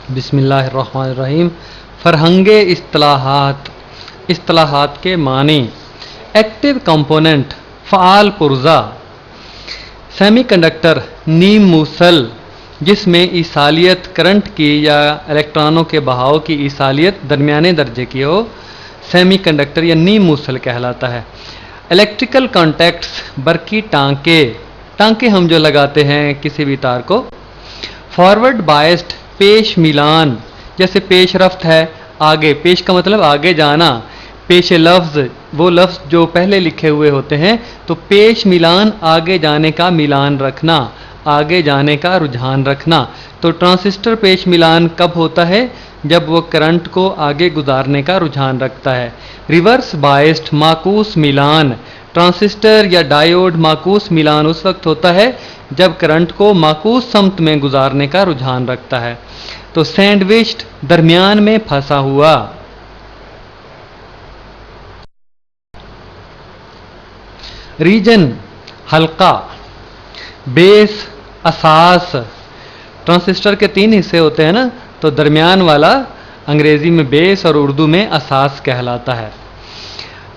बिस्मिल्लाहिर्रहमानिर्रहीम। फरहंगे इस्तिलाहात, इस्तिलाहात के मानी। एक्टिव कंपोनेंट फ़आल पुर्जा, सेमीकंडक्टर नीम मूसल जिसमें ईसालियत करंट की या इलेक्ट्रॉनों के बहाव की ईसालियत दरमियाने दर्जे की हो, सेमीकंडक्टर या नीम मूसल कहलाता है। इलेक्ट्रिकल कॉन्टैक्ट्स, बरकी टांके, टांके हम जो लगाते हैं किसी भी तार को। फॉरवर्ड बायस्ड, पेश मिलान, जैसे पेश रफ्त है, आगे, पेश का मतलब आगे जाना, पेश लफ्ज़ वो लफ्ज़ जो पहले लिखे हुए होते हैं, तो पेश मिलान आगे जाने का मिलान रखना, आगे जाने का रुझान रखना। तो ट्रांसिस्टर पेश मिलान कब होता है? जब वो करंट को आगे गुजारने का रुझान रखता है। रिवर्स बायस्ड, माकूस मिलान, ट्रांसिस्टर या डायोड माकूस मिलान उस वक्त होता है जब करंट को माकूस समत में गुजारने का रुझान रखता है। तो सैंडविच्ड, दरमियान में फंसा हुआ। रीजन, हल्का। बेस, असास, ट्रांसिस्टर के 3 हिस्से होते हैं ना, तो दरमियान वाला अंग्रेजी में बेस और उर्दू में असास कहलाता है।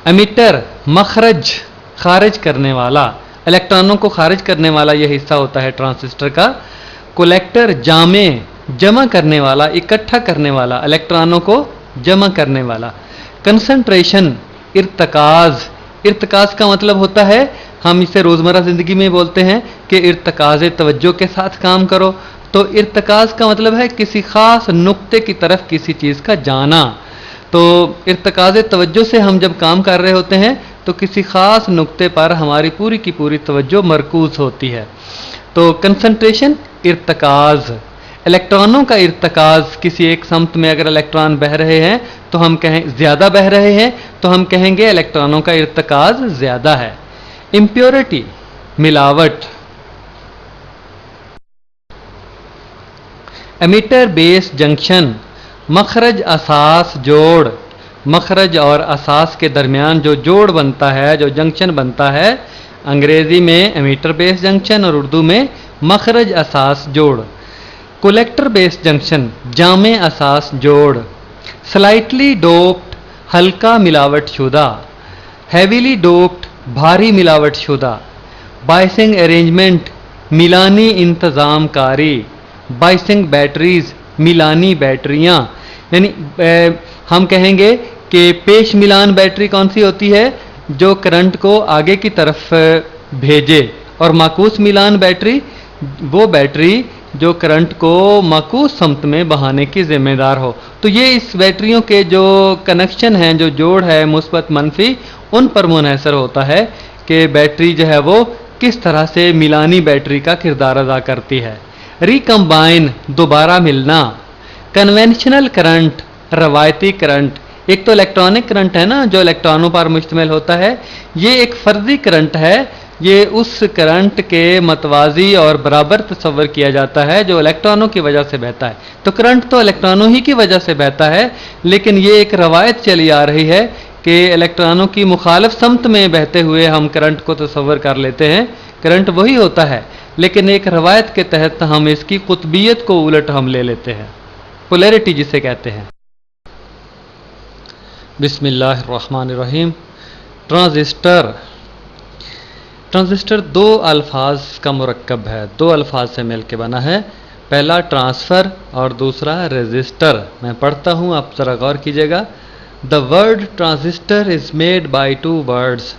एमिटर, मखरज, खारिज करने वाला, इलेक्ट्रॉनों को खारिज करने वाला यह हिस्सा होता है ट्रांसिस्टर का। कलेक्टर, जामे, जमा करने वाला, इकट्ठा करने वाला, इलेक्ट्रॉनों को जमा करने वाला। कंसंट्रेशन, इर्तकाज, इर्तकाज का मतलब होता है, हम इसे रोज़मर्रा ज़िंदगी में बोलते हैं कि इर्तकाज तवज्जो के साथ काम करो। तो इर्तकाज का मतलब है किसी ख़ास नुक्ते की तरफ किसी चीज़ का जाना। तो इर्तकाज तवज्जो से हम जब काम कर रहे होते हैं तो किसी ख़ास नुक्ते पर हमारी पूरी की पूरी तवज्जो मरकूज़ होती है। तो कंसंट्रेशन, इर्तकाज। इलेक्ट्रॉनों का इर्तकाज, किसी एक समत में अगर इलेक्ट्रॉन बह रहे हैं तो हम कहें ज़्यादा बह रहे हैं, तो हम कहेंगे इलेक्ट्रॉनों का इर्तकाज ज़्यादा है। इम्प्योरिटी, मिलावट। एमिटर बेस जंक्शन, मखरज असास जोड़, मखरज और असास के दरमियान जो जोड़ बनता है, जो जंक्शन बनता है, अंग्रेजी में एमिटर बेस जंक्शन और उर्दू में मखरज असास जोड़। कलेक्टर बेस जंक्शन, जामे असास जोड़। स्लाइटली डोप्ड, हल्का मिलावट शुदा। हैवीली डोप्ड, भारी मिलावट शुदा। बाइसिंग अरेंजमेंट, मिलानी इंतज़ाम कारी। बाइसिंग बैटरीज, मिलानी बैटरियाँ। यानी हम कहेंगे कि पेश मिलान बैटरी कौन सी होती है? जो करंट को आगे की तरफ भेजे, और माकूस मिलान बैटरी वो बैटरी जो करंट को माकूस समत में बहाने की जिम्मेदार हो। तो ये इस बैटरियों के जो कनेक्शन हैं, जो जोड़ है मुस्बत मनफी, उन पर मुनहसर होता है कि बैटरी जो है वो किस तरह से मिलानी बैटरी का किरदार अदा करती है। रिकम्बाइन, दोबारा मिलना। कन्वेंशनल करंट, रवायती करंट। एक तो इलेक्ट्रॉनिक करंट है ना, जो इलेक्ट्रॉनों पर मुश्तमिल होता है, ये एक फर्जी करंट है। ये उस करंट के मतवाजी और बराबर तस्वर किया जाता है जो इलेक्ट्रॉनों की वजह से बहता है। तो करंट तो इलेक्ट्रॉनों ही की वजह से बहता है, लेकिन ये एक रवायत चली आ रही है कि इलेक्ट्रॉनों की मुखालिफ समत में बहते हुए हम करंट को तस्वर कर लेते हैं। करंट वही होता है, लेकिन एक रवायत के तहत हम इसकी कुतबियत को उलट हम ले लेते हैं, पोलैरिटी जिसे कहते हैं। बिस्मिल्लाहिर्रहमानिर्रहीम। ट्रांजिस्टर, ट्रांजिस्टर 2 अल्फाज का मुरक्कब है, 2 अल्फाज से मिल के बना है। पहला ट्रांसफ़र और दूसरा रेजिस्टर। मैं पढ़ता हूँ, आप ज़रा गौर कीजिएगा। The word transistor is made by 2 words.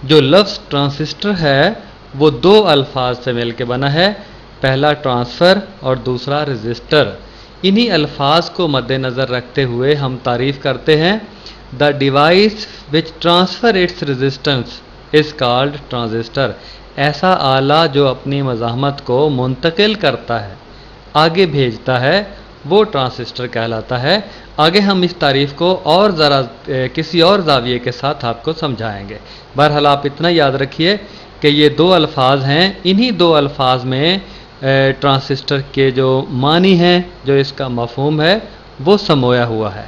जो लफ्ज़ ट्रांजिस्टर है वो 2 अल्फाज से मिल के बना है, पहला ट्रांसफ़र और दूसरा रेजिस्टर। इन्हीं अल्फाज को मद्देनज़र रखते हुए हम तारीफ़ करते हैं, the device which transfer its resistance is called transistor. ऐसा आला जो अपनी मज़ाहमत को मुंतकिल करता है, आगे भेजता है, वो ट्रांजिस्टर कहलाता है। आगे हम इस तारीफ़ को और ज़रा किसी और जाविये के साथ आपको समझाएंगे। बहरहाल आप इतना याद रखिए कि ये 2 अल्फाज हैं, इन्हीं 2 अल्फाज में ट्रांजिस्टर के जो मानी हैं, जो इसका मफ़हूम है, वो समोया हुआ है।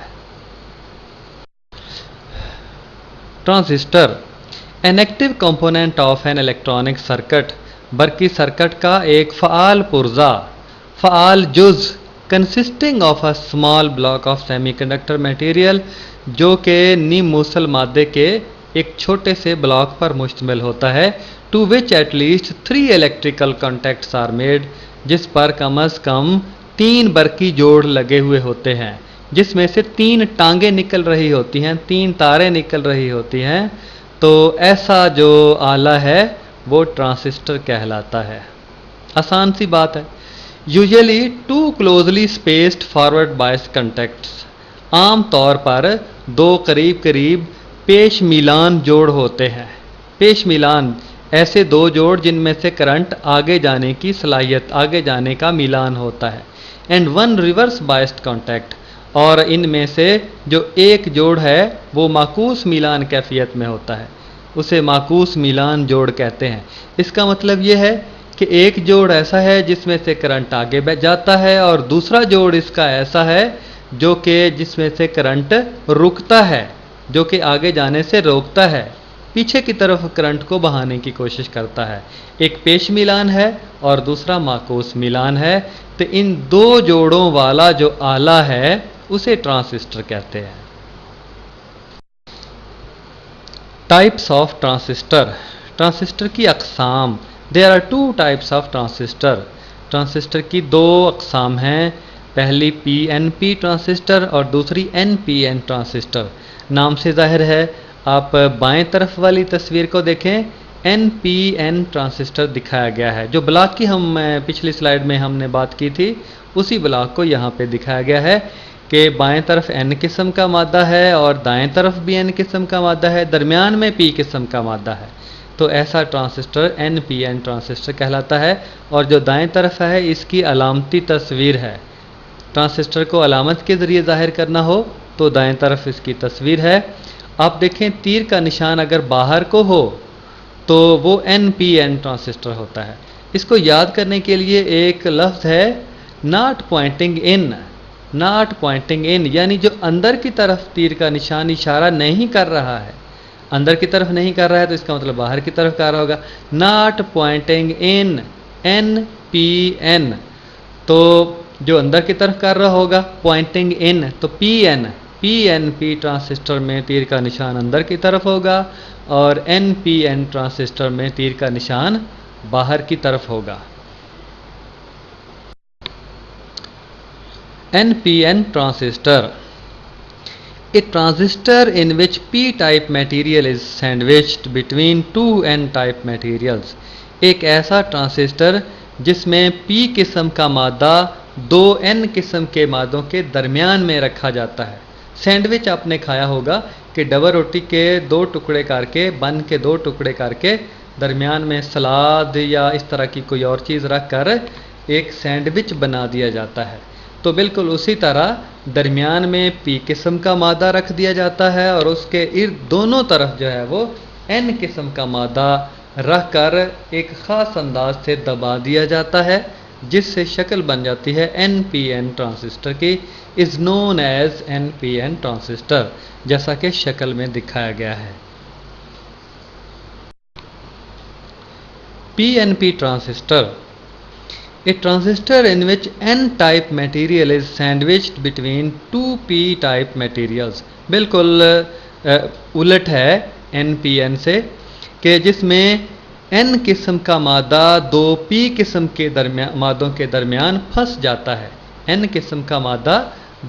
Transistor, an active component of an electronic circuit, बरकी सर्किट का एक फ़आल पुर्जा, फ़आल जुज़, consisting of a small block of semiconductor material, जो कि निमूसल मादे के एक छोटे से ब्लॉक पर मुश्तमिल होता है, to which at least 3 electrical contacts are made, जिस पर कम अज़ कम 3 बरकी जोड़ लगे हुए होते हैं, जिसमें से 3 टांगे निकल रही होती हैं, 3 तारें निकल रही होती हैं। तो ऐसा जो आला है वो ट्रांसिस्टर कहलाता है। आसान सी बात है। Usually 2 closely spaced forward bias contacts, आम तौर पर 2 करीब करीब पेश मिलान जोड़ होते हैं। पेश मिलान ऐसे 2 जोड़ जिनमें से करंट आगे जाने की सलाहियत, आगे जाने का मिलान होता है। एंड 1 रिवर्स बायस्ड कॉन्टैक्ट, और इनमें से जो एक जोड़ है वो माकूस मिलान कैफियत में होता है, उसे माकूस मिलान जोड़ कहते हैं। इसका मतलब ये है कि एक जोड़ ऐसा है जिसमें से करंट आगे जाता है, और दूसरा जोड़ इसका ऐसा है जो कि जिसमें से करंट रुकता है, जो कि आगे जाने से रोकता है, पीछे की तरफ करंट को बहाने की कोशिश करता है। एक पेश मिलान है और दूसरा माकूस मिलान है। तो इन 2 जोड़ों वाला जो आला है उसे ट्रांसिस्टर कहते हैं। टाइप्स ऑफ ट्रांसिस्टर, ट्रांसिस्टर की अक़साम। There are 2 types of transistor, transistor की 2 अक़साम हैं। पहली पीएनपी ट्रांसिस्टर और दूसरी एनपीएन ट्रांसिस्टर। नाम से जाहिर है, आप बाएं तरफ वाली तस्वीर को देखें, एनपीएन ट्रांसिस्टर दिखाया गया है। जो ब्लॉक की हम पिछली स्लाइड में हमने बात की थी, उसी ब्लॉक को यहाँ पे दिखाया गया है कि बाएं तरफ एन किस्म का मादा है और दाएं तरफ भी एन किस्म का मादा है, दरमियान में पी किस्म का मादा है। तो ऐसा ट्रांसिस्टर एनपीएन ट्रांसिस्टर कहलाता है। और जो दाएं तरफ है इसकी अलामती तस्वीर है। ट्रांसिस्टर को अलामत के ज़रिए ज़ाहिर करना हो तो दाएं तरफ इसकी तस्वीर है। आप देखें, तीर का निशान अगर बाहर को हो तो वो एनपीएन ट्रांसिस्टर होता है। इसको याद करने के लिए एक लफ्ज़ है not pointing in. Not pointing in यानी जो अंदर की तरफ तीर का निशान इशारा नहीं कर रहा है, अंदर की तरफ नहीं कर रहा है, तो इसका मतलब बाहर की तरफ कर रहा होगा। नॉट पॉइंटिंग इन, एनपीएन, तो जो अंदर की तरफ कर रहा होगा, पॉइंटिंग इन तो पीएन, पीएनपी ट्रांसिस्टर में तीर का निशान अंदर की तरफ होगा और एनपीएन ट्रांसिस्टर में तीर का निशान बाहर की तरफ होगा। NPN transistor, a transistor in which p-type material is sandwiched between 2 n-type materials। एक ऐसा ट्रांसिस्टर जिसमें p किस्म का मादा 2 n किस्म के मादों के दरमियान में रखा जाता है। सैंडविच आपने खाया होगा कि डबल रोटी के 2 टुकड़े करके, बन के 2 टुकड़े करके दरमियान में सलाद या इस तरह की कोई और चीज़ रख कर एक सैंडविच बना दिया जाता है। तो बिल्कुल उसी तरह दरमियान में पी किस्म का मादा रख दिया जाता है और उसके इर्द दोनों तरफ जो है वो एन किस्म का मादा रख कर एक ख़ास अंदाज से दबा दिया जाता है, जिससे शक्ल बन जाती है एनपीएन ट्रांसिस्टर की। Is known as NPN transistor, जैसा कि शक्ल में दिखाया गया है। PNP transistor, a transistor in which n-type material is sandwiched between 2 p-type materials। बिल्कुल उलट है npn से, कि जिसमें n किस्म का मादा 2 p किस्म के मादों के दरमियान फंस जाता है। n किस्म का मादा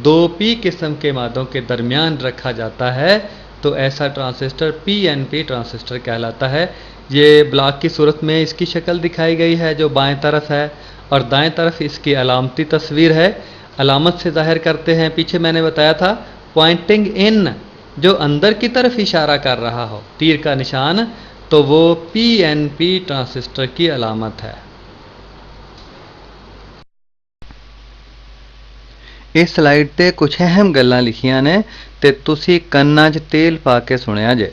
2 p किस्म के मादों के दरमियान रखा जाता है, तो ऐसा ट्रांसिस्टर पीएनपी ट्रांसिस्टर कहलाता है। ये ब्लॉक की सूरत में इसकी शक्ल दिखाई गई है जो बाएं तरफ है, और दाएं तरफ इसकी अलामती तस्वीर है। अलामत से जाहिर करते हैं, पीछे मैंने बताया था पॉइंटिंग इन, जो अंदर की तरफ इशारा कर रहा हो तीर का निशान, तो वो पीएनपी ट्रांसिस्टर की अलामत है। इस स्लाइड ते कुछ अहम गल्लां लिखियां ने ते तुसी कन्ना च तेल पा के सुनिया जे।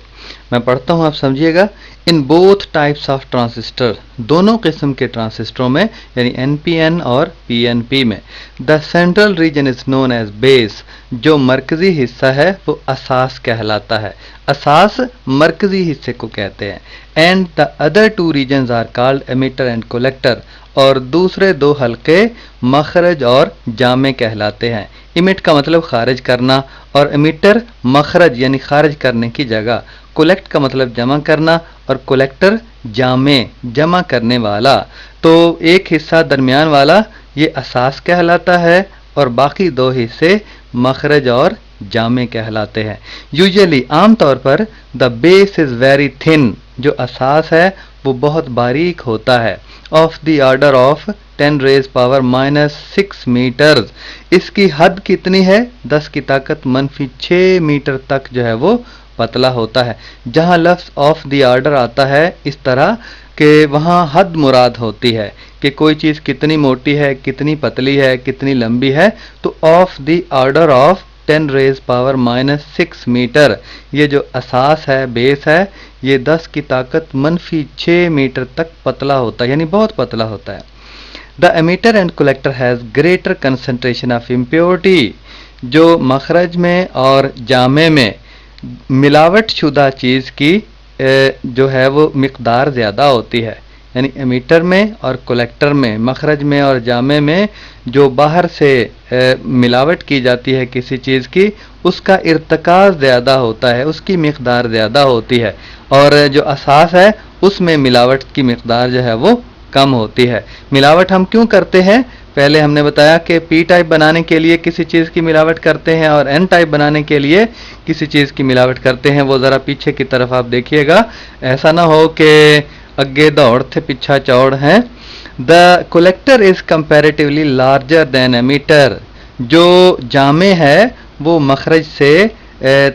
मैं पढ़ता हूँ, आप समझिएगा। In both types of transistor, दोनों किस्म के ट्रांसिस्टरों में यानी एनपीएन और पीएनपी में, the central region is known as base, जो मरकजी हिस्सा है वो असास कहलाता है। असास मरकजी हिस्से को कहते हैं। And the other 2 regions are called emitter and collector, और दूसरे दो हल्के मखरज और जामे कहलाते हैं। इमिट का मतलब खारिज करना और एमिटर मखरज यानी खारिज करने की जगह। कोलेक्ट का मतलब जमा करना और कोलेक्टर जामे जमा करने वाला। तो एक हिस्सा दरमियान वाला ये असास कहलाता है और बाकी दो हिस्से मखरज और जामे कहलाते हैं। यूजुअली आमतौर पर the base is very thin, जो असास है वो बहुत बारीक होता है, of the order of 10 raise power -6 metres. इसकी हद कितनी है? 10 की ताकत -6 मीटर तक जो है वो पतला होता है। जहां लफ्ज ऑफ द ऑर्डर आता है इस तरह कि वहां हद मुराद होती है कि कोई चीज़ कितनी मोटी है, कितनी पतली है, कितनी लंबी है। तो of the order of 10 raise power -6 metre, ये जो असास है, बेस है, ये 10 की ताकत -6 मीटर तक पतला होता है, यानी बहुत पतला होता है। The emitter and collector has greater concentration of impurity. जो मखरज में और जामे में मिलावट शुदा चीज़ की जो है वो मिकदार ज़्यादा होती है, यानी एमीटर में और कलेक्टर में, मखरज में और जामे में जो बाहर से मिलावट की जाती है किसी चीज़ की, उसका इर्तिकाज़ ज़्यादा होता है, उसकी मिकदार ज़्यादा होती है। और जो असास है उसमें मिलावट की मिकदार जो है वो कम होती है। मिलावट हम क्यों करते हैं? पहले हमने बताया कि पी टाइप बनाने के लिए किसी चीज़ की मिलावट करते हैं और एन टाइप बनाने के लिए किसी चीज़ की मिलावट करते हैं। वो ज़रा पीछे की तरफ आप देखिएगा, ऐसा ना हो कि अगे दौड़ थे पीछा चौड़ है। The collector is comparatively larger than emitter. जो जामे है वो मखरज से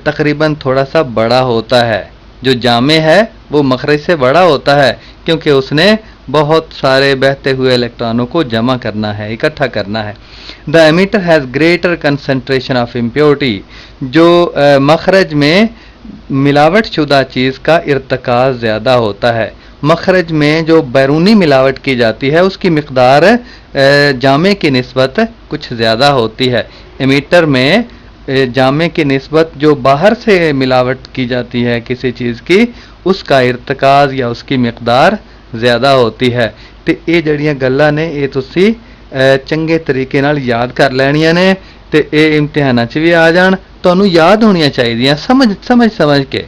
तकरीबन थोड़ा सा बड़ा होता है। जो जामे है वो मखरज से बड़ा होता है क्योंकि उसने बहुत सारे बहते हुए इलेक्ट्रॉनों को जमा करना है, इकट्ठा करना है। The emitter has greater concentration of impurity. जो मखरज में मिलावट शुदा चीज़ का इर्तिकाज़ ज़्यादा होता है। मखरज में जो बैरूनी मिलावट की जाती है उसकी मिकदार जामे की निस्बत कुछ ज़्यादा होती है। एमीटर में जामे की निस्बत जो बाहर से मिलावट की जाती है किसी चीज़ की, उसका इर्तिकाज़ या उसकी मिकदार ज़्यादा होती है। तो ये जड़ियाँ गल्लां ने ये तुसी चंगे तरीके नाल याद कर लैणियां ने ते ये इम्तिहानां च भी आ जाण, तुहानूं याद होणियां चाहीदियां समझ के।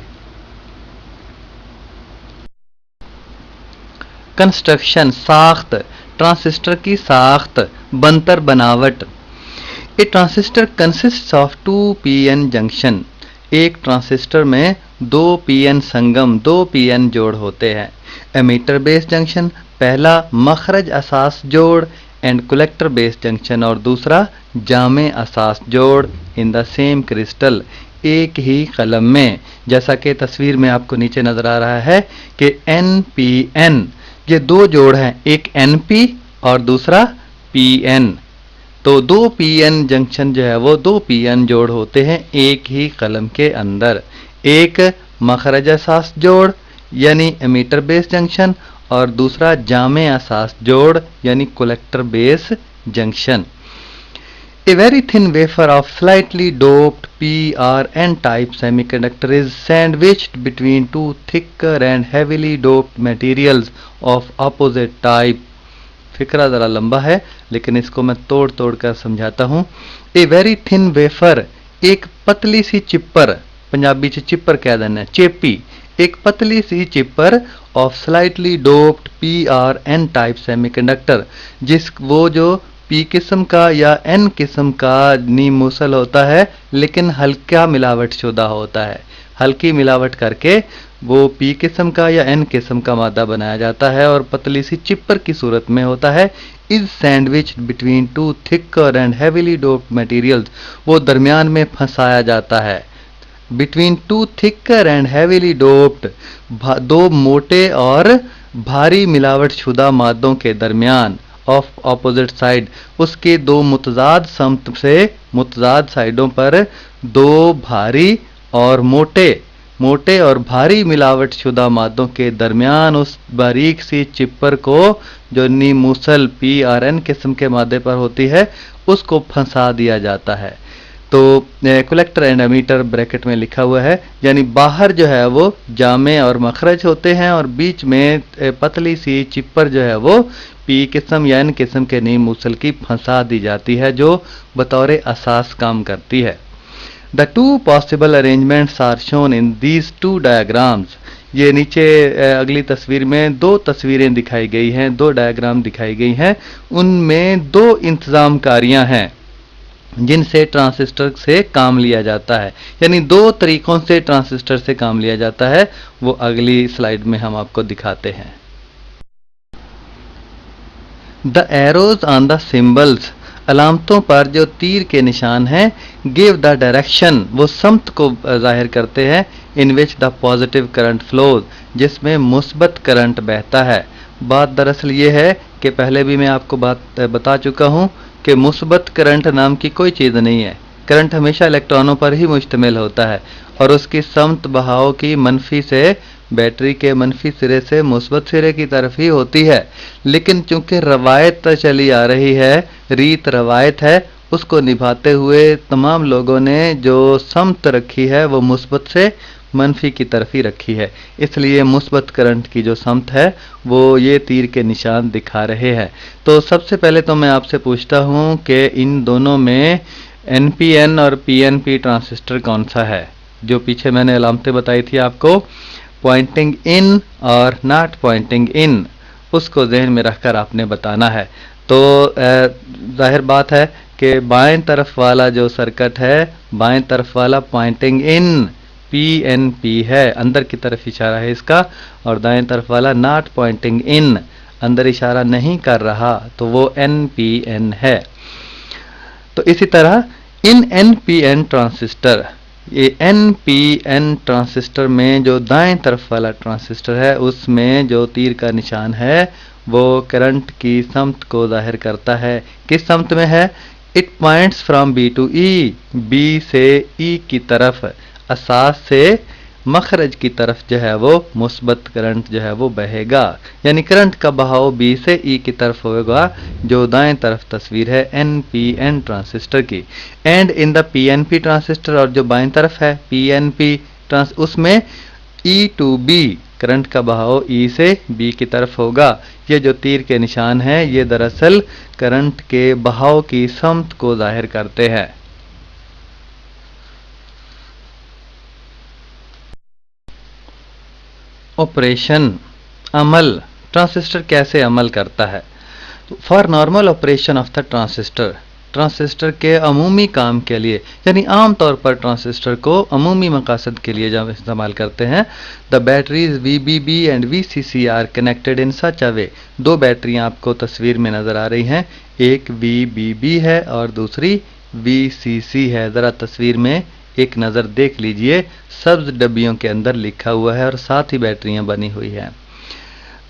कंस्ट्रक्शन, साख्त, ट्रांसिस्टर की साख्त, बनतर, बनावट। A transistor consist of 2 PN junction. एक ट्रांसिस्टर में 2 पीएन संगम, 2 पीएन जोड़ होते हैं। एमीटर बेस जंक्शन, पहला मखरज असास जोड़ एंड कलेक्टर बेस जंक्शन, और दूसरा जामे असास जोड़ इन द सेम क्रिस्टल, एक ही कलम में। जैसा कि तस्वीर में आपको नीचे नजर आ रहा है कि NPN, ये दो जोड़ हैं, एक NP और दूसरा PN। तो 2 PN जंक्शन जो है वो 2 PN जोड़ होते हैं एक ही कलम के अंदर। एक मखरज असास जोड़ यानी एमीटर बेस जंक्शन और दूसरा जामे असास जोड़ यानी collector base junction. A very thin wafer of slightly doped P or N type semiconductor is sandwiched between two thicker and heavily doped materials of opposite type। फिक्रा ज़रा लंबा है लेकिन इसको मैं तोड़ तोड़ कर समझाता हूँ। ए वेरी थिन वेफर, एक पतली सी चिप्पर, पंजाबी च चिप्पर कह देना, चेपी, एक पतली सी चिप्पर of slightly doped P or N type semiconductor, जिस वो जो पी किस्म का या एन किस्म का नी मूसल होता है लेकिन हल्का मिलावट शुदा होता है। हल्की मिलावट करके वो पी किस्म का या एन किस्म का मादा बनाया जाता है और पतली सी चिप्पर की सूरत में होता है। Is sandwich between 2 thicker and heavily doped materials, वो दरमियान में फंसाया जाता है। Between 2 thicker and heavily doped, 2 मोटे और भारी मिलावट शुदा मादों के दरमियान, ऑफ ऑपोजिट साइड, उसके 2 मुतजाद समत से मुतजाद साइडों पर 2 भारी और मोटे और भारी मिलावट शुदा मादों के दरमियान उस बारीक सी चिप्पर को जो नी मूसल PRN किस्म के मादे पर होती है उसको फंसा दिया जाता है। तो कलेक्टर एंड एमीटर ब्रैकेट में लिखा हुआ है, यानी बाहर जो है वो जामे और मखरज होते हैं और बीच में पतली सी चिप्पर जो है वो पी किस्म या एन किस्म के नीम मूसल की फंसा दी जाती है जो बतौर असास काम करती है। The two possible arrangements are shown in these two diagrams. ये नीचे अगली तस्वीर में दो तस्वीरें दिखाई गई हैं, दो डायग्राम दिखाई गई हैं, उनमें दो इंतजामकारियां हैं जिनसे ट्रांजिस्टर से काम लिया जाता है, यानी दो तरीकों से ट्रांजिस्टर से काम लिया जाता है, वो अगली स्लाइड में हम आपको दिखाते हैं। The arrows on the symbols, अलामतों पर जो तीर के निशान हैं, गिव द डायरेक्शन, वो समत को जाहिर करते हैं, in which the positive current flows, जिसमें मुस्बत करंट बहता है। बात दरअसल ये है कि पहले भी मैं आपको बात बता चुका हूं कि मुस्बत करंट नाम की कोई चीज़ नहीं है। करंट हमेशा इलेक्ट्रॉनों पर ही मुश्तमिल होता है और उसकी समत बहाव की मनफी से बैटरी के मनफी सिरे से मुस्बत सिरे की तरफ ही होती है। लेकिन चूंकि रवायत चली आ रही है, रीत रवायत है, उसको निभाते हुए तमाम लोगों ने जो समत रखी है वो मुस्बत से मनफी की तरफ ही रखी है, इसलिए मुस्बत करंट की जो समत है वो ये तीर के निशान दिखा रहे हैं। तो सबसे पहले तो मैं आपसे पूछता हूं कि इन दोनों में एनपीएन और पीएनपी ट्रांजिस्टर कौन सा है? जो पीछे मैंने अलामतें बताई थी आपको, पॉइंटिंग इन और नॉट पॉइंटिंग इन, उसको जहन में रखकर आपने बताना है। तो जाहिर बात है कि बाएं तरफ वाला जो सर्किट है, बाएं तरफ वाला पॉइंटिंग इन पीएनपी है, अंदर की तरफ इशारा है इसका, और दाएं तरफ वाला नॉट पॉइंटिंग इन, अंदर इशारा नहीं कर रहा, तो वो एनपीएन है। तो इसी तरह इन एनपीएन ट्रांजिस्टर, ये एनपीएन ट्रांजिस्टर में जो दाएं तरफ वाला ट्रांजिस्टर है उसमें जो तीर का निशान है वो करंट की समत को जाहिर करता है। किस समत में है? It points from B to E, B से ई की तरफ, असास से मखरज की तरफ जो है वो मुस्बत करंट जो है वो बहेगा, यानी करंट का बहाव बी से ई की तरफ होगा, जो दाएं तरफ तस्वीर है एनपीएन ट्रांजिस्टर की। And in the PNP transistor, और जो बाएं तरफ है पीएनपी उसमें ई टू बी, करंट का बहाव ई से बी की तरफ होगा। ये जो तीर के निशान है ये दरअसल करंट के बहाव की समत को जाहिर करते हैं। ऑपरेशन, अमल, ट्रांजिस्टर कैसे अमल करता है? For normal operation of the transistor, transistor के अमूमी काम के लिए, यानी आम तौर पर ट्रांजिस्टर को अमूमी मकासद के लिए जब इस्तेमाल करते हैं, the batteries VBB and VCC are connected in such a way. दो बैटरियां आपको तस्वीर में नजर आ रही हैं, एक VBB है और दूसरी VCC है। ज़रा तस्वीर में एक नज़र देख लीजिए, सब्ज डब्बियों के अंदर लिखा हुआ है और साथ ही बैटरियां बनी हुई हैं।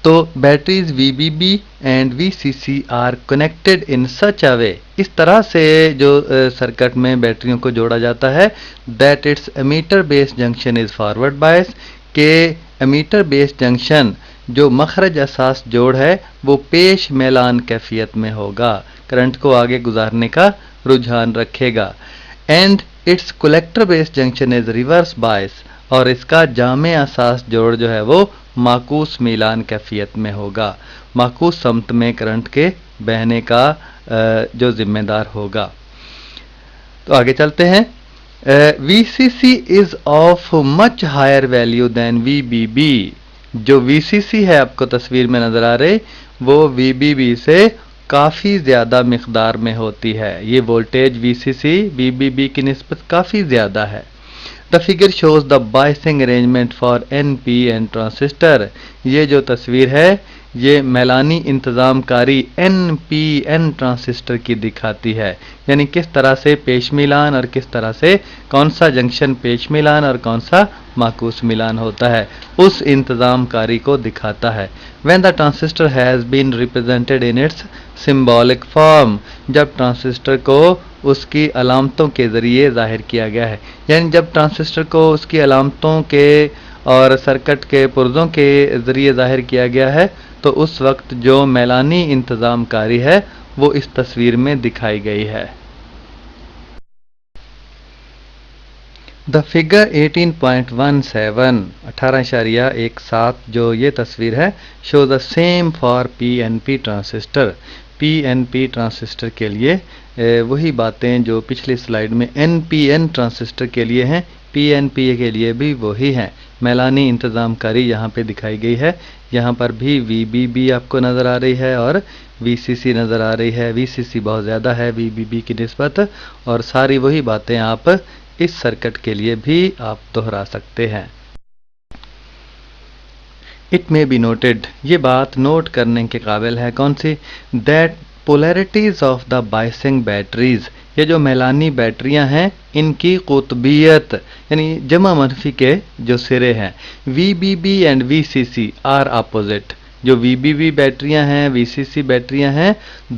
तो batteries VBB and VCC are connected in such a way, इस तरह से जो सर्किट में बैटरियों को जोड़ा जाता है, that its emitter based junction is forward bias, के एमीटर बेस्ड जंक्शन जो मखरज असास जोड़ है वो पेश मैलान कैफियत में होगा, करंट को आगे गुजारने का रुझान रखेगा। And it's collector based junction is reverse bias, और इसका जामे असास जोड़ जो है वो माकूस मिलान कैफियत में होगा, माकूस समत में करंट के बहने का जो जिम्मेदार होगा। तो आगे चलते हैं। VCC is of much higher value than VBB, जो VCC है आपको तस्वीर में नजर आ रहे, वो VBB से काफ़ी ज़्यादा मिकदार में होती है। ये वोल्टेज VCC VBB की निस्बत काफ़ी ज़्यादा है। The figure shows the biasing arrangement for NPN transistor, ये जो तस्वीर है ये मैलानी इंतज़ामकारी NPN ट्रांजिस्टर की दिखाती है, यानी किस तरह से पेश मिलान और किस तरह से कौन सा जंक्शन पेश मिलान और कौन सा माकूस मिलान होता है, उस इंतज़ामकारी को दिखाता है। When the transistor has been represented in its symbolic form, जब ट्रांजिस्टर को उसकी अलामतों के ज़रिए ज़ाहिर किया गया है, यानी जब ट्रांजिस्टर को उसकी अलामतों के और सर्किट के पुर्जों के ज़रिए ज़ाहिर किया गया है, तो उस वक्त जो मैलानी इंतज़ामकारी है वो इस तस्वीर में दिखाई गई है। द फिगर 18.17 18.17 जो ये तस्वीर है show the same for PNP transistor. PNP transistor के लिए वही बातें जो पिछली स्लाइड में एनपीएन ट्रांजिस्टर के लिए हैं, पीएनपी के लिए भी वही हैं। मैलानी इंतज़ामकारी यहाँ पे दिखाई गई है। यहाँ पर भी वीबीबी आपको नज़र आ रही है और वीसीसी नज़र आ रही है। वीसीसी बहुत ज़्यादा है वीबीबी की निस्बत, और सारी वही बातें आप इस सर्किट के लिए भी आप दोहरा सकते हैं। इट मे बी नोटेड, ये बात नोट करने के काबिल है कौन सी, that polarities of the biasing batteries, ये जो मैलानी बैटरियां हैं इनकी कुतबियत यानी जमा मनफी के जो सिरे हैं, VBB and VCC are opposite. जो वीबीबी बैटरियां हैं, वीसीसी बैटरियां हैं,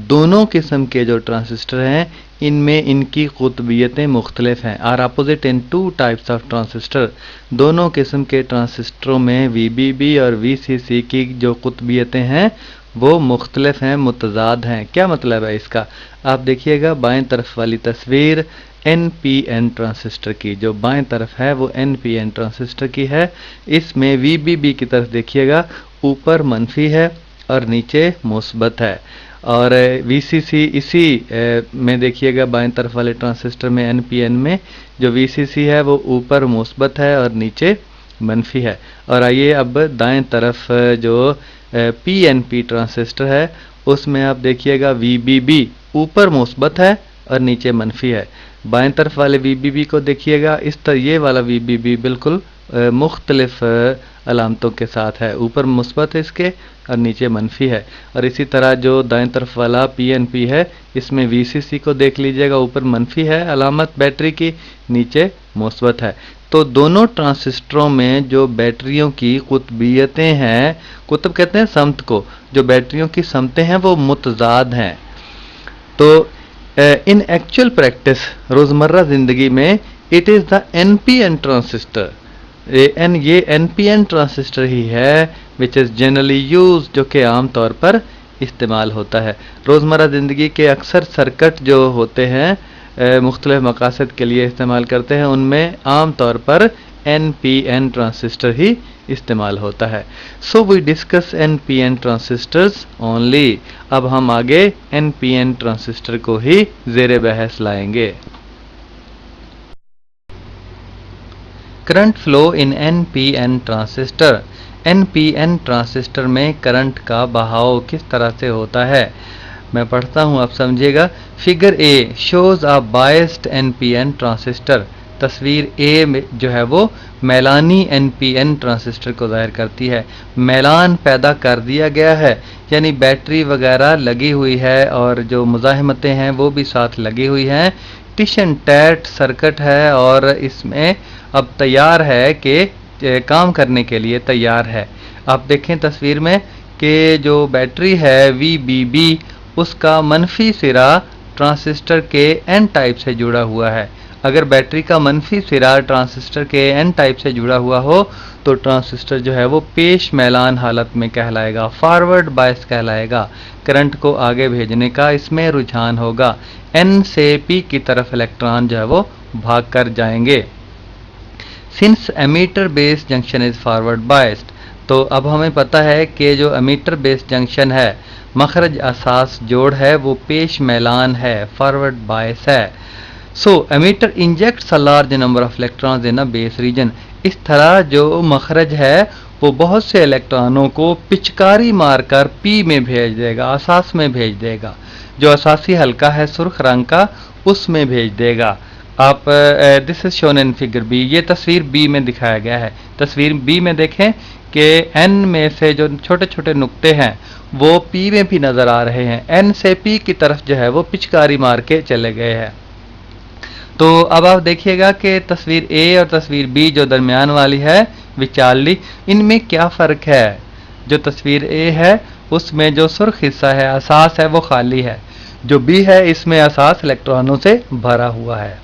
दोनों किस्म के जो ट्रांजिस्टर हैं इनमें इनकी कुतबियतें मुख्तलिफ हैं। Are opposite in two types of transistor, दोनों किस्म के ट्रांजिस्टरों में वीबीबी और वीसीसी की जो कुतबियतें हैं वो मुख्तलिफ हैं, मुतजाद हैं। क्या मतलब है इसका, आप देखिएगा बाएं तरफ वाली तस्वीर एनपीएन ट्रांजिस्टर की, जो बाएं तरफ है वो एनपीएन ट्रांजिस्टर की है। इसमें वीबीबी की तरफ देखिएगा ऊपर मनफी है और नीचे मुस्बत है, और वीसीसी इसी में देखिएगा बाएं तरफ वाले ट्रांजिस्टर में एनपीएन में जो वीसीसी है वो ऊपर मुस्बत है और नीचे मनफी है। और आइए अब दाएं तरफ जो पीएनपी ट्रांजिस्टर है उसमें आप देखिएगा वीबीबी ऊपर मुस्बत है और नीचे मनफी है। बाएं तरफ वाले वीबीबी को देखिएगा, इस तरह ये वाला वीबीबी बिल्कुल मुख्तलिफ अलामतों के साथ है, ऊपर मुस्बत है इसके और नीचे मनफी है। और इसी तरह जो दाएं तरफ वाला पीएनपी है इसमें वीसीसी को देख लीजिएगा, ऊपर मनफी है अलामत बैटरी की, नीचे मुस्बत है। तो दोनों ट्रांजिस्टरों में जो बैटरियों की कुतबियतें हैं, कुतब कहते हैं समत को, जो बैटरियों की समतें हैं वो मुतजाद हैं। तो इन एक्चुअल प्रैक्टिस रोज़मर्रा ज़िंदगी में it is the NPN transistor, ये एनपीएन ट्रांजिस्टर ही है विच इज़ जनरली यूज, जो कि आम तौर पर इस्तेमाल होता है। रोज़मर्रा ज़िंदगी के अक्सर सर्किट जो होते हैं मुख्तलिफ मकासद के लिए इस्तेमाल करते हैं, उनमें आम तौर पर एनपीएन ट्रांजिस्टर ही इस्तेमाल होता है। So we discuss NPN transistors only, अब हम आगे एनपीएन ट्रांजिस्टर को ही ज़ेरे बहस लाएंगे। Current flow in NPN transistor, NPN transistor में करंट का बहाव किस तरह से होता है, मैं पढ़ता हूं, आप समझिएगा। Figure A shows a biased NPN transistor, तस्वीर ए में जो है वो मैलानी एनपीएन ट्रांजिस्टर को जाहिर करती है। मैलान पैदा कर दिया गया है, यानी बैटरी वगैरह लगी हुई है और जो मुज़ाहिमतें हैं वो भी साथ लगी हुई हैं। टिशन टैट सर्किट है और इसमें अब तैयार है कि काम करने के लिए तैयार है। आप देखें तस्वीर में कि जो बैटरी है वीबीबी, उसका मनफी सिरा ट्रांजिस्टर के एन टाइप से जुड़ा हुआ है। अगर बैटरी का मनफी सिरा ट्रांजिस्टर के एन टाइप से जुड़ा हुआ हो तो ट्रांजिस्टर जो है वो पेश मैलान हालत में कहलाएगा, फॉरवर्ड बायस कहलाएगा। करंट को आगे भेजने का इसमें रुझान होगा, एन से पी की तरफ इलेक्ट्रॉन जो है वो भाग कर जाएंगे। Since emitter base junction is forward biased, तो अब हमें पता है कि जो एमीटर बेस जंक्शन है, मखरज असास जोड़ है वो पेश मैलान है, फॉरवर्ड बायस है। So emitter injects a large number of electrons in a base region, इस तरह जो मखरज है वो बहुत से इलेक्ट्रॉनों को पिचकारी मारकर पी में भेज देगा, असास में भेज देगा। जो असासी हल्का है सुर्ख रंग का उसमें भेज देगा। आप this is shown in figure B, ये तस्वीर बी में दिखाया गया है। तस्वीर बी में देखें कि एन में से जो छोटे छोटे नुक्ते हैं वो पी में भी नजर आ रहे हैं, एन से पी की तरफ जो है वो पिचकारी मार के चले गए हैं। तो अब आप देखिएगा कि तस्वीर ए और तस्वीर बी जो दरमियान वाली है विचारली, इनमें क्या फ़र्क है। जो तस्वीर ए है उसमें जो सुर्ख हिस्सा है असास है वो खाली है, जो बी है इसमें असास इलेक्ट्रॉनों से भरा हुआ है।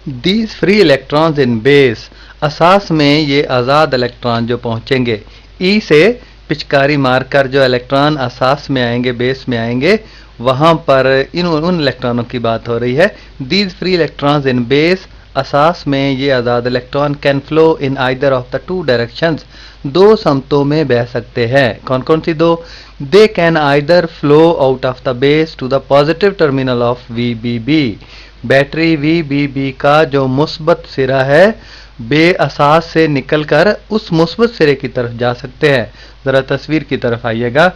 These free electrons in base, असास में ये आज़ाद इलेक्ट्रॉन जो पहुंचेंगे ई से पिचकारी मारकर जो इलेक्ट्रॉन असास में आएंगे, बेस में आएंगे, वहां पर उन इलेक्ट्रॉनों की बात हो रही है। These free electrons in base, असास में ये आज़ाद electron can flow in either of the two directions, दो समतों में बह सकते हैं। कौन कौन सी दो? They can either flow out of the base to the positive terminal of VBB, battery VBB का जो मुस्बत सिरा है बेअसास से निकलकर उस मुस्बत सिरे की तरफ जा सकते हैं। ज़रा तस्वीर की तरफ आइएगा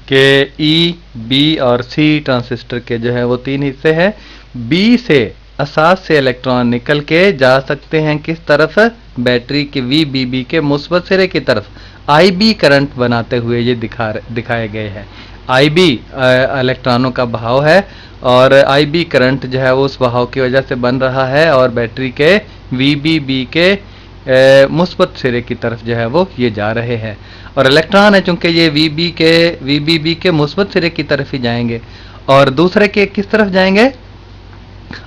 कि ई, बी और सी ट्रांजिस्टर के जो है वो तीन हिस्से हैं। बी से असास से इलेक्ट्रॉन निकल के जा सकते हैं किस तरफ? बैटरी के वीबीबी के मुस्बत सिरे की तरफ। आईबी करंट बनाते हुए ये दिखाए गए हैं। आईबी इलेक्ट्रॉनों का बहाव है और आईबी करंट जो है वो उस बहाव की वजह से बन रहा है और बैटरी के वीबीबी के मुस्बत सिरे की तरफ जो है वो ये जा रहे हैं। और इलेक्ट्रॉन है चूंकि ये वीबीबी के मुस्बत सिरे की तरफ ही जाएंगे और दूसरे के किस तरफ जाएंगे?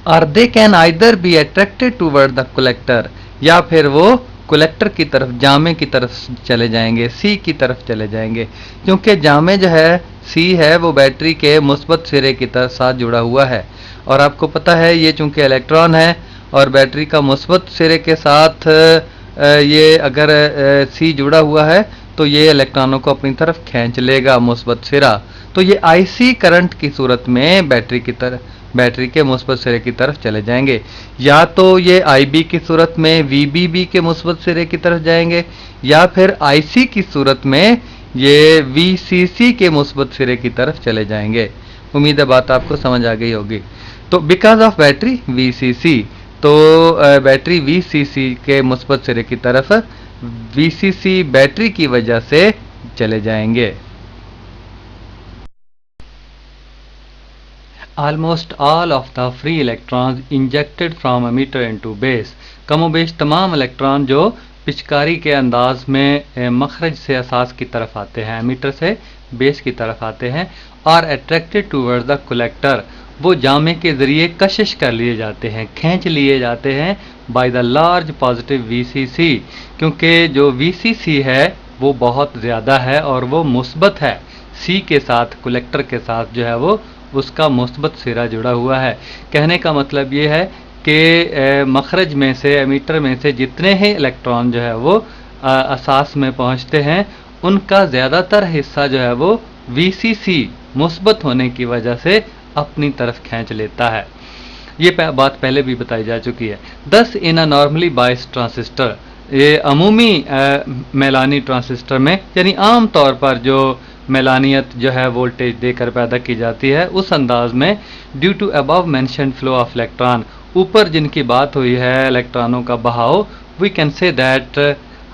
और दे can either be attracted toward the collector, या फिर वो कलेक्टर की तरफ, जामे की तरफ चले जाएंगे, सी की तरफ चले जाएंगे। क्योंकि जामे जो है सी है वो बैटरी के मुस्बत सिरे की तरफ साथ जुड़ा हुआ है और आपको पता है ये चूंकि इलेक्ट्रॉन है और बैटरी का मुस्बत सिरे के साथ ये अगर सी जुड़ा हुआ है तो ये इलेक्ट्रॉनों को अपनी तरफ खींच लेगा मुस्बत सिरा। तो ये आईसी करंट की सूरत में बैटरी के मुस्बत सिरे की तरफ चले जाएंगे। या तो ये आईबी की सूरत में वीबीबी के मुस्बत सिरे की तरफ जाएंगे या फिर आईसी की सूरत में ये वीसीसी के मुस्बत सिरे की तरफ चले जाएंगे। उम्मीद है बात आपको समझ आ गई होगी। तो बिकॉज ऑफ बैटरी वीसीसी, तो बैटरी वीसीसी के मुस्बत सिरे की तरफ वीसीसी बैटरी की वजह से चले जाएंगे। Almost all of the free electrons injected from emitter into base, कमोबेश तमाम इलेक्ट्रॉन जो पिचकारी के अंदाज में मखरज से असास की तरफ आते हैं, एमीटर से बेस की तरफ आते हैं, और अट्रैक्टेड टूवर्ड्स द कलेक्टर, वो जामे के ज़रिए कशिश कर लिए जाते हैं, खींच लिए जाते हैं by the large positive VCC, क्योंकि जो वीसीसी है वो बहुत ज़्यादा है और वो मुस्बत है। सी के साथ, कलेक्टर के साथ जो है वो उसका मुस्बत सिरा जुड़ा हुआ है। कहने का मतलब ये है कि मखरज में से, एमीटर में से जितने ही इलेक्ट्रॉन जो है वो असास में पहुंचते हैं उनका ज़्यादातर हिस्सा जो है वो वीसीसी मुस्बत होने की वजह से अपनी तरफ खींच लेता है। ये बात पहले भी बताई जा चुकी है। 10 इन अ नॉर्मली बायस्ड ट्रांजिस्टर, ये अमूमी मेलानी ट्रांजिस्टर में, यानी आम तौर पर जो मेलानियत जो है वोल्टेज देकर पैदा की जाती है उस अंदाज में, due to above mentioned flow of electron, ऊपर जिनकी बात हुई है इलेक्ट्रॉनों का बहाव, वी कैन से दैट,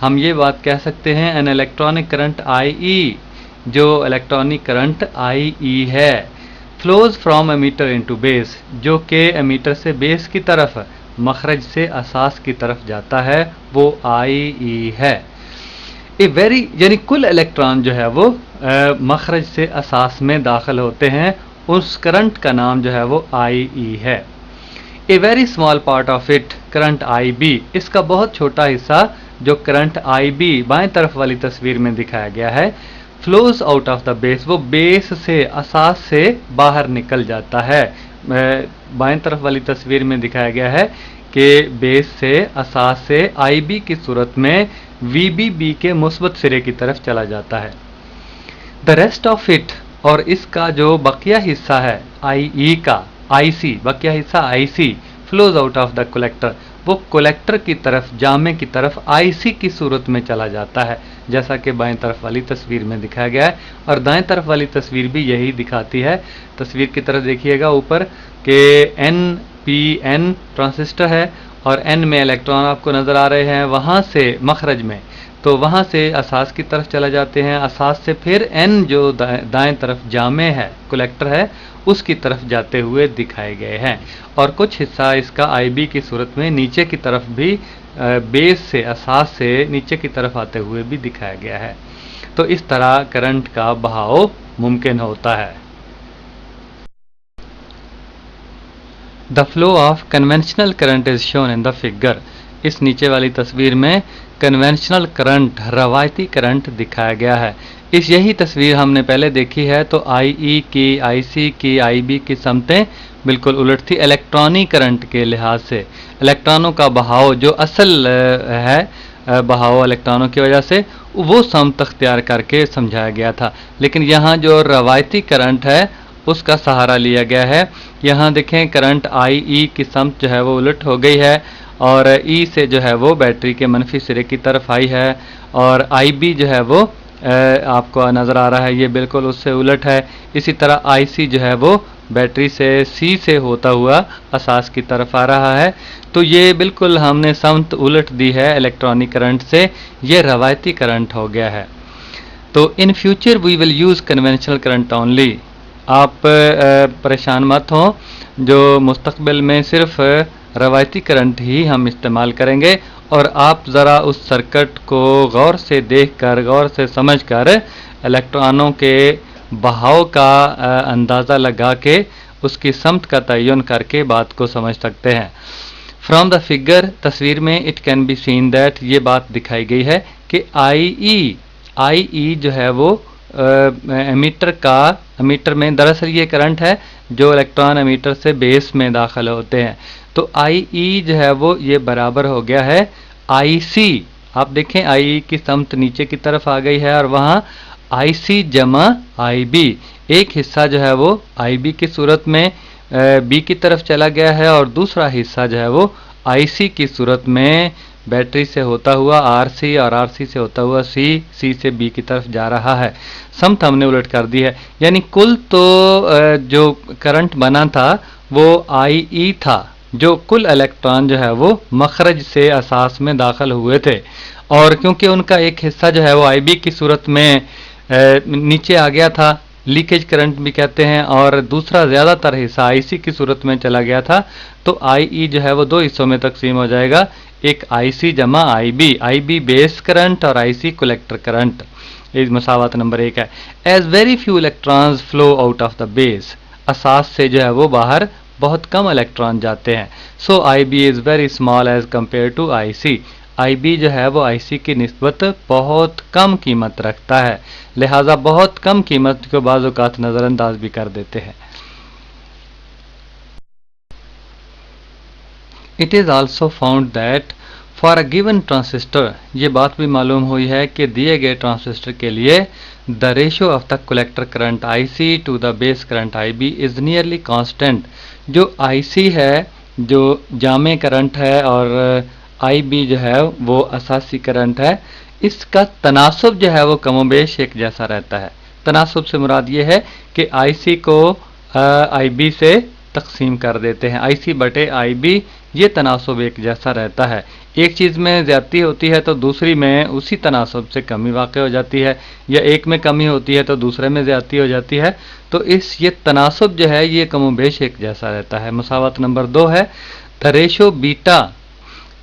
हम ये बात कह सकते हैं, एन इलेक्ट्रॉनिक करंट आई, जो इलेक्ट्रॉनिक करंट आई है, flows from emitter into base, जो कि एमीटर से बेस की तरफ, मखरज से असास की तरफ जाता है, वो आई है। ए वेरी, यानी कुल इलेक्ट्रॉन जो है वो मखरज से असास में दाखिल होते हैं, उस करंट का नाम जो है वो आई है। A very small part of it current I B, इसका बहुत छोटा हिस्सा जो करंट आई बी बाएं तरफ वाली तस्वीर में दिखाया गया है, flows out of the base, वो बेस से, असास से बाहर निकल जाता है। बाएं तरफ वाली तस्वीर में दिखाया गया है कि बेस से, असास से आईबी की सूरत में वीबीबी के मुस्बत सिरे की तरफ चला जाता है। द रेस्ट ऑफ इट, और इसका जो बकिया हिस्सा है आई का, आईसी, बकिया हिस्सा IC, flows out of the collector, वो कलेक्टर की तरफ, जामे की तरफ आईसी की सूरत में चला जाता है, जैसा कि बाएं तरफ वाली तस्वीर में दिखाया गया है। और दाएं तरफ वाली तस्वीर भी यही दिखाती है। तस्वीर की तरफ देखिएगा ऊपर कि NPN ट्रांजिस्टर है और N में इलेक्ट्रॉन आपको नज़र आ रहे हैं, वहाँ से मखरज में, तो वहाँ से असास की तरफ चला जाते हैं, असास से फिर N जो दाएं तरफ जामे है, कलेक्टर है, उसकी तरफ जाते हुए दिखाए गए हैं। और कुछ हिस्सा इसका IB की सूरत में नीचे की तरफ भी बेस से, असास से नीचे की तरफ आते हुए भी दिखाया गया है। तो इस तरह करंट का बहाव मुमकिन होता है। The flow of conventional current is shown in the figure, इस नीचे वाली तस्वीर में कन्वेंशनल करंट, रवायती करंट दिखाया गया है। इस यही तस्वीर हमने पहले देखी है, तो IE की, IC की, IB की समतें बिल्कुल उलट थी इलेक्ट्रॉनिक करंट के लिहाज से। इलेक्ट्रॉनों का बहाव जो असल बहाव इलेक्ट्रॉनों की वजह से, वो समत अख्तियार करके समझाया गया था। लेकिन यहाँ जो रवायती करंट है उसका सहारा लिया गया है। यहाँ देखें करंट IE की समत जो है वो उलट हो गई है, और E से जो है वो बैटरी के मनफी सिरे की तरफ आई है, और IB जो है वो आपको नज़र आ रहा है ये बिल्कुल उससे उलट है। इसी तरह IC जो है वो बैटरी से C से होता हुआ असास की तरफ आ रहा है। तो ये बिल्कुल हमने समत उलट दी है इलेक्ट्रॉनिक करंट से, ये रवायती करंट हो गया है। तो in future we will use conventional current only. आप परेशान मत हों, जो मुस्तकबिल में सिर्फ रवायती करंट ही हम इस्तेमाल करेंगे, और आप ज़रा उस सर्किट को गौर से देखकर, गौर से समझकर इलेक्ट्रॉनों के बहाव का अंदाज़ा लगा के उसकी समत का तयन करके बात को समझ सकते हैं। फ्रॉम द फिगर, तस्वीर में it can be seen that, ये बात दिखाई गई है कि IE जो है वो एमीटर में दरअसल ये करंट है जो इलेक्ट्रॉन एमीटर से बेस में दाखिल होते हैं। तो IE जो है वो ये बराबर हो गया है IC। आप देखें IE की समत नीचे की तरफ आ गई है, और वहाँ IC जमा IB, एक हिस्सा जो है वो IB की सूरत में B की तरफ चला गया है, और दूसरा हिस्सा जो है वो IC की सूरत में बैटरी से होता हुआ RC, और RC से होता हुआ C से B की तरफ जा रहा है। समत हमने उलट कर दी है, यानी कुल तो जो करंट बना था वो IE था, जो कुल इलेक्ट्रॉन जो है वो मखरज से असास में दाखिल हुए थे, और क्योंकि उनका एक हिस्सा जो है वो IB की सूरत में नीचे आ गया था, लीकेज करंट भी कहते हैं, और दूसरा ज़्यादातर हिस्सा IC की सूरत में चला गया था। तो IE जो है वो दो हिस्सों में तकसीम हो जाएगा, एक IC जमा IB बेस करंट और IC कलेक्टर करंट। इस मसावत नंबर 1 है। As very few electrons flow out of the base, असास से जो है वो बाहर बहुत कम इलेक्ट्रॉन जाते हैं। So IB is very small as compare to IC। IB जो है वो IC की निस्बत बहुत कम कीमत रखता है, लिहाजा बहुत कम कीमत को बाज़ औक़ात नज़रअंदाज भी कर देते हैं। It is also found that for a given transistor, ये बात भी मालूम हुई है कि दिए गए ट्रांसिस्टर के लिए the ratio of the collector current IC to the base current IB is nearly constant. जो IC है जो जामे करंट है, और IB जो है वो असासी करंट है, इसका तनासब जो है वो कमोबेश एक जैसा रहता है। तनासब से मुराद ये है कि IC को IB से तकसीम कर देते हैं, IC बटे IB, ये तनासब एक जैसा रहता है। एक चीज़ में ज़्यादती होती है तो दूसरी में उसी तनासब से कमी वाक़ हो जाती है, या एक में कमी होती है तो दूसरे में ज़्यादती हो जाती है। तो ये तनासब जो है ये कमोबेश एक जैसा रहता है। मसावत नंबर 2 है the ratio beta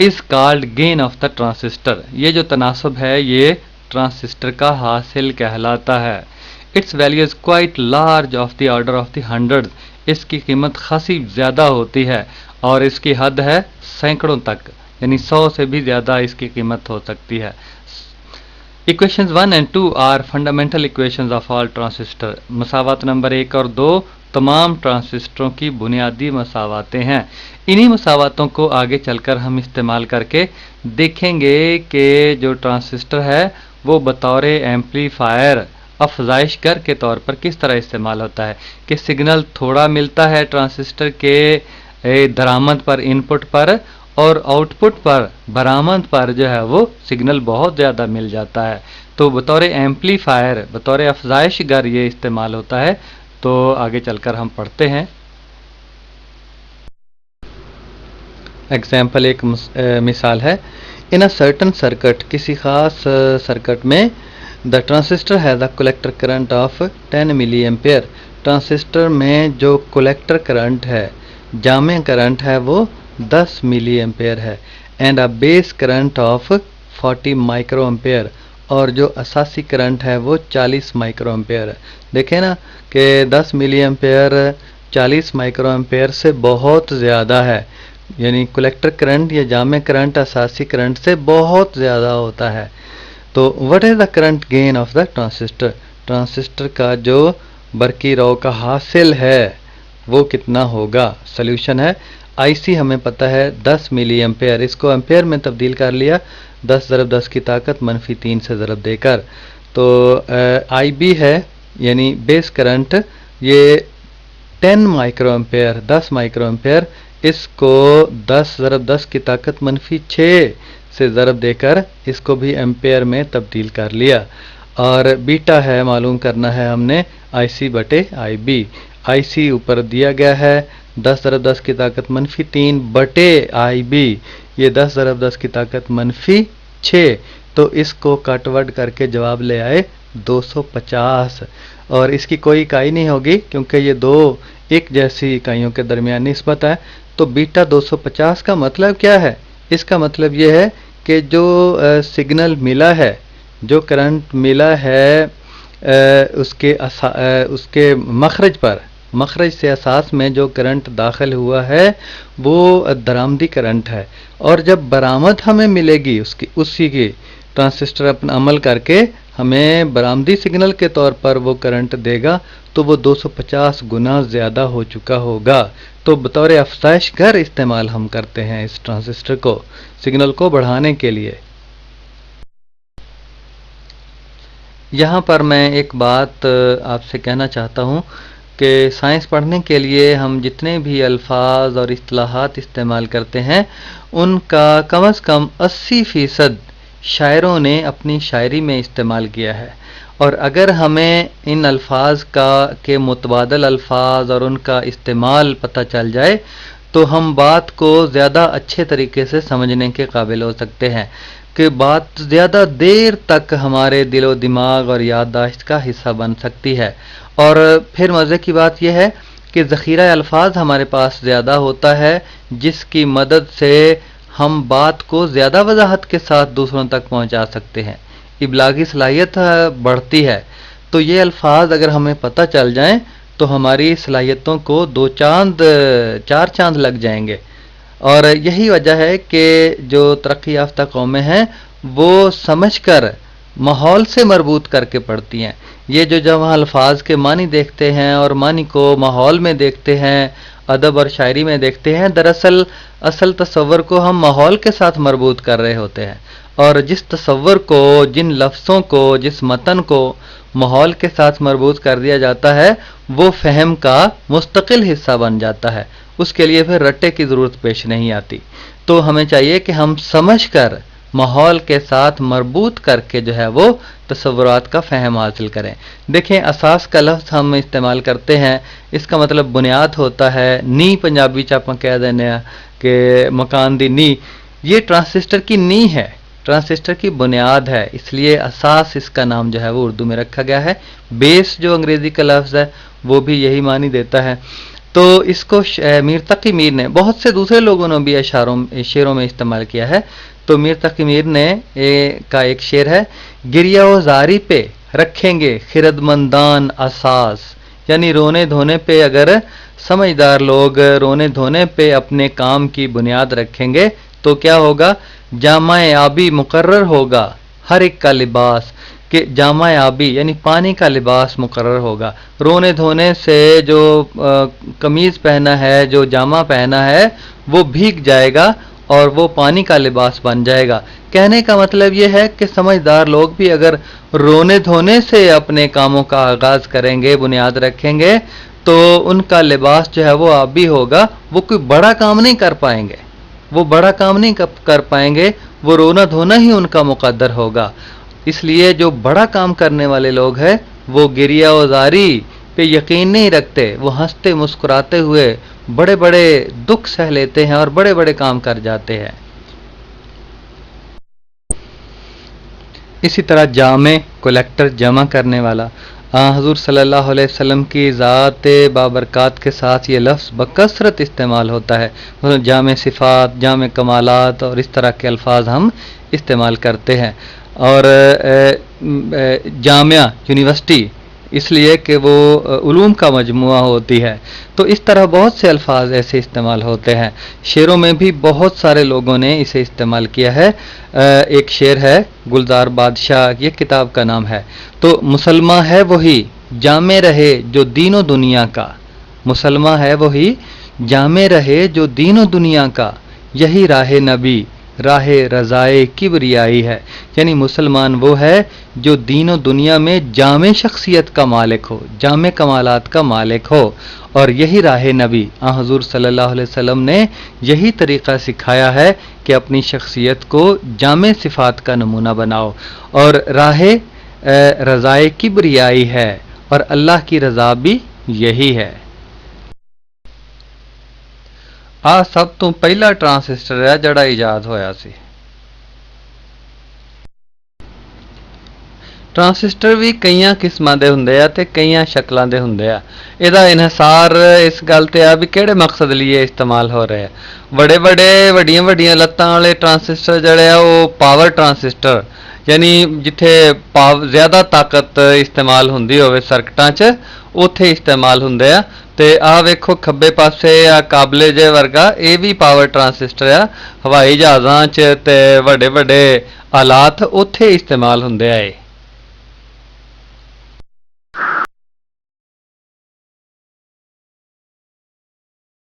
is called gain of the transistor. ये जो तनासब है ये ट्रांसिस्टर का हासिल कहलाता है। It's value is quite large of the order of the hundred, इसकी कीमत खासी ज़्यादा होती है, और इसकी हद है सैकड़ों तक, यानी 100 से भी ज़्यादा इसकी कीमत हो सकती है। Equations 1 and 2 are fundamental equations of all transistor. मसावत नंबर 1 और 2 तमाम ट्रांसिस्टरों की बुनियादी मसावतें हैं। इन्हीं मसावतों को आगे चलकर हम इस्तेमाल करके देखेंगे कि जो ट्रांसिस्टर है वो बतौर एम्पलीफायर, अफजाइश गर के तौर पर किस तरह इस्तेमाल होता है, कि सिग्नल थोड़ा मिलता है ट्रांसिस्टर के दरामद पर, इनपुट पर, और आउटपुट पर, बरामद पर जो है वो सिग्नल बहुत ज़्यादा मिल जाता है। तो बतौर एम्पलीफायर, बतौर अफजाइश गर ये इस्तेमाल होता है। तो आगे चलकर हम पढ़ते हैं। एग्जाम्पल, एक मिसाल है। इन अ सर्टन सर्किट, किसी ख़ास सर्किट में the transistor has a collector current of 10 milliampere. Transistor में जो कलेक्टर करंट है, जामे करंट है, वो 10 मिली एम्पेयर है, and a base current of 40 micro ampere, और जो असासी करंट है वो 40 माइक्रो एम्पेयर है। देखें ना कि 10 मिली एम्पेयर 40 माइक्रो एम्पेयर से बहुत ज़्यादा है, यानी कलेक्टर करंट या जामे करंट असासी करंट से बहुत ज़्यादा होता है। तो what is the current gain of the transistor, transistor का जो बरकी रौ का हासिल है वो कितना होगा। सोल्यूशन है आईसी हमें पता है 10 मिली एम्पेयर, इसको एम्पेयर में तब्दील कर लिया 10 ज़रब 10 की ताकत -3 से ज़रब देकर। तो आईबी है यानी बेस करंट ये 10 माइक्रो एम्पेयर 10 माइक्रो एम्पेयर, इसको 10 ज़रब 10 की ताकत -6 से ज़रब देकर इसको भी एम्पेयर में तब्दील कर लिया। और बीटा है मालूम करना है हमने आईसी बटे आईबी। आईसी ऊपर दिया गया है 10 ज़रब 10 की ताकत -3 बटे आईबी ये 10 ज़रब 10 की ताकत -6, तो इसको कटवर्ड करके जवाब ले आए 250। और इसकी कोई इकाई नहीं होगी क्योंकि ये दो एक जैसी इकाइयों के दरमियान निस्बत है। तो बीटा 250 का मतलब क्या है, इसका मतलब ये है कि जो सिग्नल मिला है, जो करंट मिला है उसके मखरज पर, मखरज से असास में जो करंट दाखिल हुआ है वो दरामदी करंट है। और जब बरामद हमें मिलेगी उसी की ट्रांजिस्टर अपना अमल करके हमें बरामदी सिग्नल के तौर पर वो करंट देगा तो वो 250 गुना ज़्यादा हो चुका होगा। तो बतौर अफज़ाइश घर इस्तेमाल हम करते हैं इस ट्रांजिस्टर को सिग्नल को बढ़ाने के लिए। यहाँ पर मैं एक बात आपसे कहना चाहता हूँ कि साइंस पढ़ने के लिए हम जितने भी अल्फाज और इस्तिलाहात इस्तेमाल करते हैं उनका कम से कम 80% शायरों ने अपनी शायरी में इस्तेमाल किया है। और अगर हमें इन अल्फाज के मुतबादल अल्फाज और उनका इस्तेमाल पता चल जाए तो हम बात को ज़्यादा अच्छे तरीके से समझने के काबिल हो सकते हैं कि बात ज़्यादा देर तक हमारे दिलो दिमाग और याददाश्त का हिस्सा बन सकती है। और फिर मज़े की बात यह है कि ज़ख़ीरा अल्फाज हमारे पास ज़्यादा होता है जिसकी मदद से हम बात को ज़्यादा वजाहत के साथ दूसरों तक पहुंचा सकते हैं, इबलागी सलाहियत बढ़ती है। तो ये अल्फाज अगर हमें पता चल जाएं तो हमारी सलाहियतों को 2 चांद 4 चांद लग जाएंगे। और यही वजह है कि जो तरक्की याफ्ता कौमें हैं वो समझकर माहौल से मरबूत करके पढ़ती हैं। ये जो जब वहाँ अल्फाज के मानी देखते हैं और मानी को माहौल में देखते हैं, अदब और शायरी में देखते हैं, दरअसल असल तसव्वुर को हम माहौल के साथ मरबूत कर रहे होते हैं। और जिस तसव्वुर को, जिन लफ्ज़ों को, जिस मतन को माहौल के साथ मरबूत कर दिया जाता है वो फ़हम का मुस्तकिल हिस्सा बन जाता है, उसके लिए फिर रट्टे की ज़रूरत पेश नहीं आती। तो हमें चाहिए कि हम समझ कर माहौल के साथ मरबूत करके जो है वो तसव्वुरात का फ़हम हासिल करें। देखें असास का लफ्ज़ हम इस्तेमाल करते हैं, इसका मतलब बुनियाद होता है। नी पंजाबी च आप कह देने कि मकान दी नी, ये ट्रांजिस्टर की नी है, ट्रांजिस्टर की बुनियाद है, इसलिए असास इसका नाम जो है वो उर्दू में रखा गया है। बेस जो अंग्रेज़ी का लफ्ज़ है वो भी यही मानी देता है। तो इसको मीर तकी मीर ने, बहुत से दूसरे लोगों ने भी शेरों में इस्तेमाल किया है। तो मीर तकी मीर ने का एक शेर है, गिरिया व ज़ारी पे रखेंगे खिरदमंदान असास, यानी रोने धोने पे अगर समझदार लोग रोने धोने पे अपने काम की बुनियाद रखेंगे तो क्या होगा, जामाए आबी मुकर्रर होगा हर एक का लिबास, कि जामा आबी यानी पानी का लिबास मुकर्रर होगा। रोने धोने से जो कमीज़ पहना है, जो जामा पहना है वो भीग जाएगा और वो पानी का लिबास बन जाएगा। कहने का मतलब ये है कि समझदार लोग भी अगर रोने धोने से अपने कामों का आगाज़ करेंगे, बुनियाद रखेंगे, तो उनका लिबास जो है वो आबी होगा। वो कोई बड़ा काम नहीं कर पाएंगे, वो बड़ा काम नहीं कर पाएंगे, वो रोना धोना ही उनका मुकद्दर होगा। इसलिए जो बड़ा काम करने वाले लोग हैं वो गिरिया वज़ारी पे यकीन नहीं रखते, वो हंसते मुस्कुराते हुए बड़े बड़े दुख सह लेते हैं और बड़े बड़े काम कर जाते हैं। इसी तरह जामे कलेक्टर जमा करने वाला, हुज़ूर सल्लल्लाहु अलैहि वसल्लम की ज़ात बाबरकात के साथ ये लफ्ज़ बकसरत इस्तेमाल होता है। जामे सिफ़ात, जामे कमालात और इस तरह के अल्फाज हम इस्तेमाल करते हैं। और जामिया यूनिवर्सिटी, इसलिए कि वो उलूम का मजमुआ होती है। तो इस तरह बहुत से अल्फाज ऐसे इस्तेमाल होते हैं। शेरों में भी बहुत सारे लोगों ने इसे इस्तेमाल किया है। एक शेर है गुलजार बादशाह, ये किताब का नाम है। तो मुसलमान है वही जामे रहे जो दीनों दुनिया का, मुसलमान है वही जामे रहे जो दीनों दुनिया का, यही राह नबी राह रज़ाए किबरियाई है। यानी मुसलमान वो है जो दीनों दुनिया में जामे शख्सियत का मालिक हो, जामे कमालात का मालिक हो, और यही राह नबी हुज़ूर सल्लल्लाहु अलैहि वसल्लम ने यही तरीक़ा सिखाया है कि अपनी शख्सियत को जामे सिफ़ात का नमूना बनाओ। और राह रज़ाए किबरियाई है, और अल्लाह की रज़ा भी यही है। आ सब तो पहला ट्रांसिस्टर है जड़ा ईजाद होया सी। ट्रांसिस्टर भी कई किस्मां दे हुंदे आ ते कई शक्लां दे हुंदे आ। इहदा इन्हसार इस गल ते आ भी किहड़े मकसद लिए इस्तेमाल हो रहे आ। बड़े बड़े वड्डियां वड्डियां लत्तां वाले ट्रांसिस्टर जड़े आ वो पावर ट्रांसिस्टर, यानी जिथे ज़्यादा ताकत इस्तेमाल हुंदी होवे सर्किटां च, उत्थे इस्तेमाल हुंदे आ। ते आ वेखो खब्बे पासे आ काबले जे वर्गा ये भी पावर ट्रांसिस्टर आ। हवाई जहाज़ां च ते वड्डे वड्डे आलात उत्थे इस्तेमाल हुंदे आ।